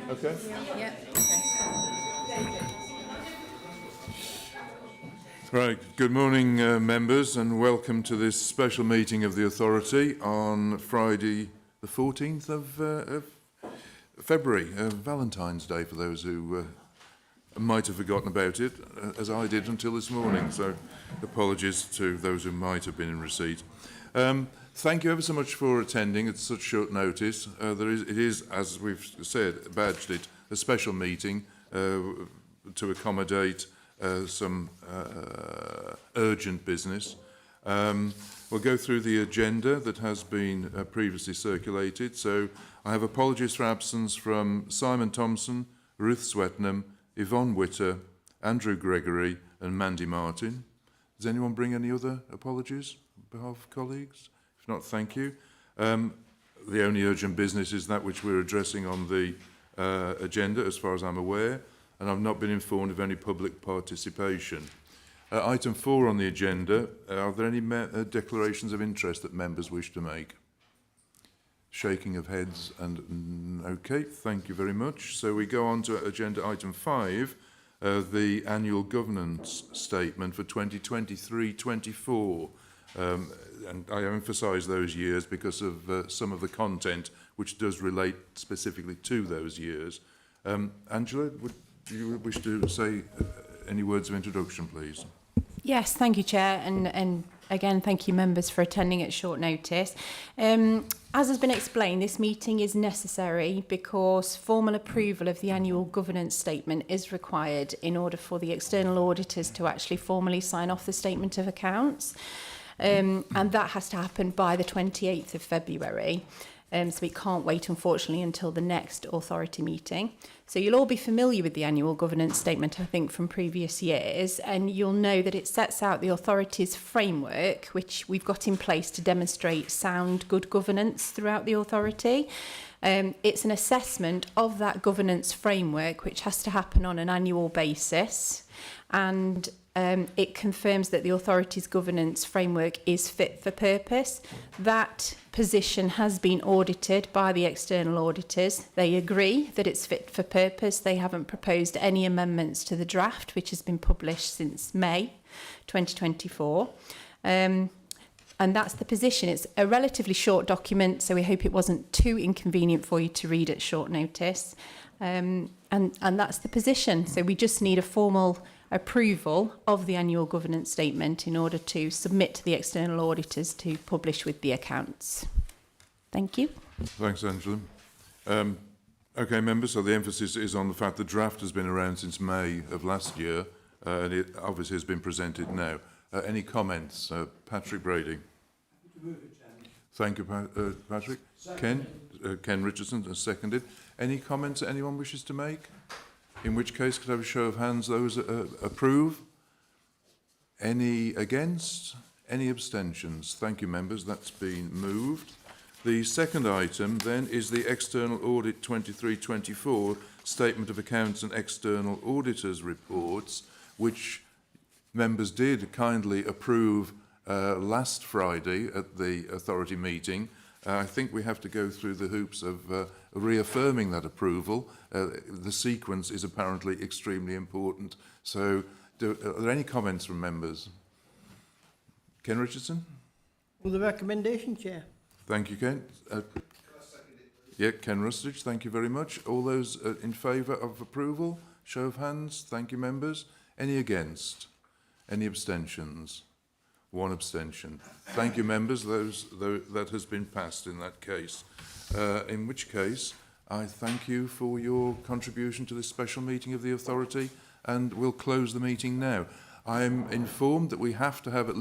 Okay. Yeah. Okay. Right. Good morning, members, and welcome to this special meeting of the authority on Friday, the 14th of February, Valentine's Day, for those who might have forgotten about it, as I did until this morning. So, apologies to those who might have been in receipt. Thank you ever so much for attending at such short notice. It is, as we've said, badged it, a special meeting to accommodate some urgent business. We'll go through the agenda that has been previously circulated. So I have apologies for absence from Simon Thompson, Ruth Swetnam, Yvonne Witter, Andrew Gregory and Mandy Martin. Does anyone bring any other apologies on behalf of colleagues? If not, thank you. The only urgent business is that which we're addressing on the agenda, as far as I'm aware, and I've not been informed of any public participation. Item 4 on the agenda, are there any declarations of interest that members wish to make? Shaking of heads and okay, thank you very much. So we go on to agenda item 5, the annual governance statement for 2023-24. And I emphasise those years because of some of the content which does relate specifically to those years. Angela, would you wish to say any words of introduction, please? Yes, thank you, Chair, and again, thank you, members, for attending at short notice. As has been explained, this meeting is necessary because formal approval of the annual governance statement is required in order for the external auditors to actually formally sign off the statement of accounts. And that has to happen by the 28th of February. So we can't wait, unfortunately, until the next authority meeting. So you'll all be familiar with the annual governance statement, I think, from previous years, and you'll know that it sets out the authority's framework, which we've got in place to demonstrate sound, good governance throughout the authority. It's an assessment of that governance framework, which has to happen on an annual basis, and it confirms that the authority's governance framework is fit for purpose. That position has been audited by the external auditors. They agree that it's fit for purpose. They haven't proposed any amendments to the draft, which has been published since May 2024. And that's the position. It's a relatively short document, so we hope it wasn't too inconvenient for you to read at short notice. And that's the position. So we just need a formal approval of the annual governance statement in order to submit to the external auditors to publish with the accounts. Thank you. Thanks, Angela. Okay, members, so the emphasis is on the fact the draft has been around since May of last year, and it obviously has been presented now. Any comments? Patrick Brady. Thank you, Patrick. Ken Richardson has seconded. Any comments that anyone wishes to make? In which case, could I have a show of hands, those approve? Any against? Any abstentions? Thank you, members. That's been moved. The second item, then, is the External Audit 23-24 Statement of Accounts and External Auditors Reports, which members did kindly approve last Friday at the authority meeting. I think we have to go through the hoops of reaffirming that approval. The sequence is apparently extremely important. So, are there any comments from members? Ken Richardson? Well, the recommendation, Chair. Thank you, Ken. Yeah, Ken Rustich, thank you very much. All those in favour of approval? Show of hands. Thank you, members. Any against? Any abstentions? One abstention. Thank you, members. That has been passed in that case. In which case, I thank you for your contribution to this special meeting of the authority, and we'll close the meeting now. I am informed that we have to have at